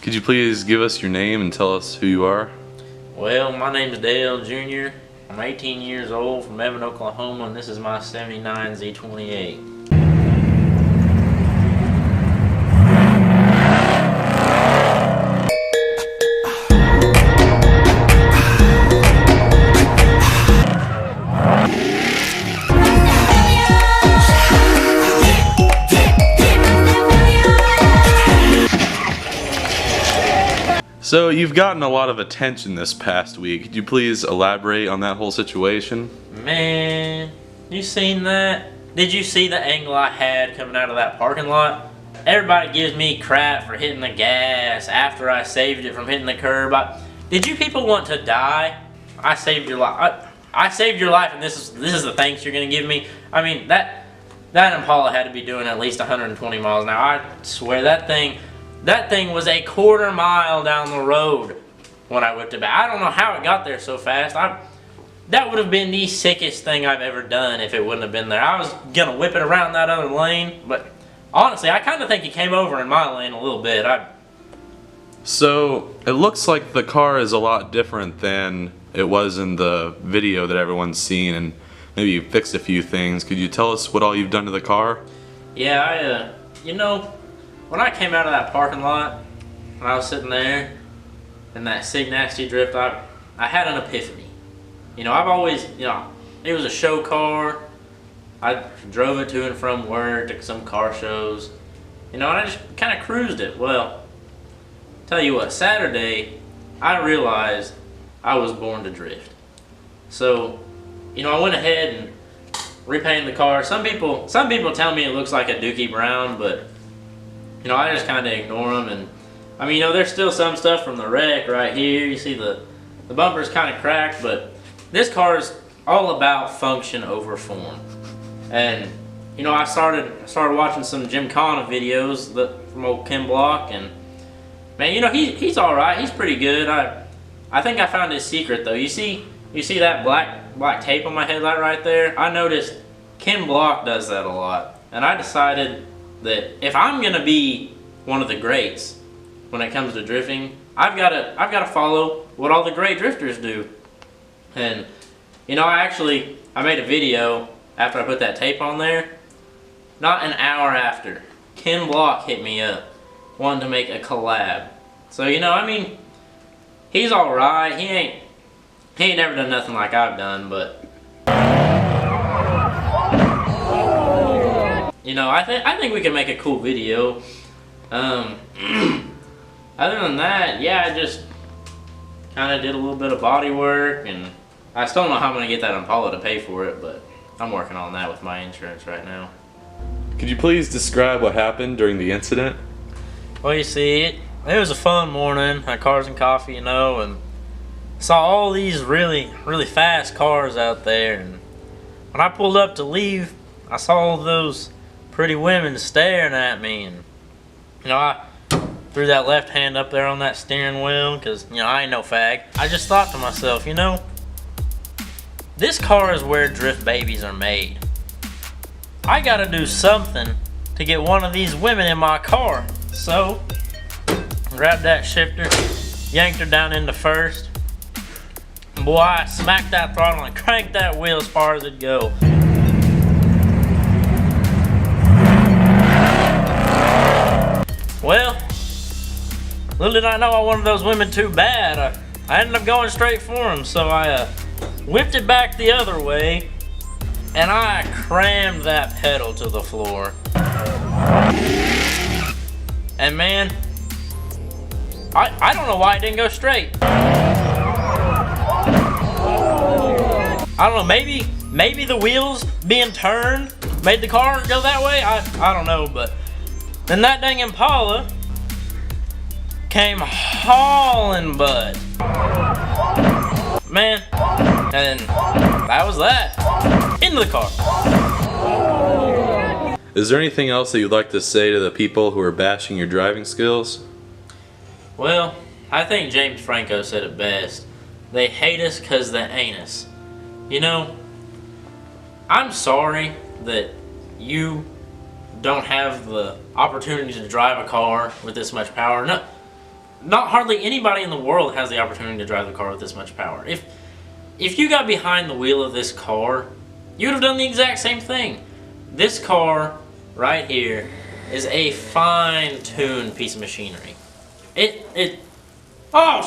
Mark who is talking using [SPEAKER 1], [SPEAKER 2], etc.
[SPEAKER 1] Could you please give us your name and tell us who you are?
[SPEAKER 2] Well, my name is Dale Jr. I'm 18 years old from Edmond, Oklahoma, and this is my 79 Z28.
[SPEAKER 1] So you've gotten a lot of attention this past week. Could you please elaborate on that whole situation?
[SPEAKER 2] Man, you seen that? Did you see the angle I had coming out of that parking lot? Everybody gives me crap for hitting the gas after I saved it from hitting the curb. Did you people want to die? I saved your life. I saved your life, and this is the thanks you're gonna give me. I mean, that Impala had to be doing at least 120 miles an hour. I swear that thing was a quarter mile down the road when I whipped it back. I don't know how it got there so fast. That would have been the sickest thing I've ever done if it wouldn't have been there. I was gonna whip it around that other lane, but honestly, I kind of think he came over in my lane a little bit.
[SPEAKER 1] So it looks like the car is a lot different than it was in the video that everyone's seen, and maybe you fixed a few things. Could you tell us what all you've done to the car?
[SPEAKER 2] Yeah, you know, when I came out of that parking lot, when I was sitting there in that Sig Nasty drift, I had an epiphany. You know, I've always, it was a show car. I drove it to and from work, to some car shows, and I just kind of cruised it. Well, tell you what, Saturday, I realized I was born to drift. So, I went ahead and repainted the car. Some people tell me it looks like a Dookie Brown, but I just kind of ignore them. And I mean, there's still some stuff from the wreck right here. You see the bumper's kind of cracked, but this car is all about function over form. And I started watching some Gymkhana videos from old Ken Block, and man, he's all right. He's pretty good. I think I found his secret though. You see that black tape on my headlight right there? I noticed Ken Block does that a lot, and I decided that if I'm gonna be one of the greats when it comes to drifting, I've gotta follow what all the great drifters do. And I made a video after I put that tape on there. Not an hour after, Ken Block hit me up wanting to make a collab. So he's all right. He ain't never done nothing like I've done, but I think we can make a cool video. Other than that, yeah, I just kind of did a little bit of body work, and I still don't know how I'm gonna get that Impala to pay for it, but I'm working on that with my insurance right now.
[SPEAKER 1] Could you please describe what happened during the incident?
[SPEAKER 2] Well, you see, it was a fun morning. Had cars and coffee, and saw all these really, really fast cars out there. And when I pulled up to leave, I saw all those pretty women staring at me, and I threw that left hand up there on that steering wheel because I ain't no fag. I just thought to myself, this car is where drift babies are made. I gotta do something to get one of these women in my car. So, grabbed that shifter, yanked her down into first. And boy, I smacked that throttle and cranked that wheel as far as it'd go. Well, little did I know I wanted those women too bad. I ended up going straight for them, so I whipped it back the other way, and I crammed that pedal to the floor. And man, I don't know why it didn't go straight. I don't know, maybe the wheels being turned made the car go that way. I don't know, but then that dang Impala came hauling butt. Man, and that was that. Into the car.
[SPEAKER 1] Is there anything else that you'd like to say to the people who are bashing your driving skills?
[SPEAKER 2] Well, I think James Franco said it best. They hate us because they ain't us. I'm sorry that you don't have the opportunity to drive a car with this much power. not hardly anybody in the world has the opportunity to drive the car with this much power. If you got behind the wheel of this car, you would have done the exact same thing. This car right here is a fine-tuned piece of machinery. Oh,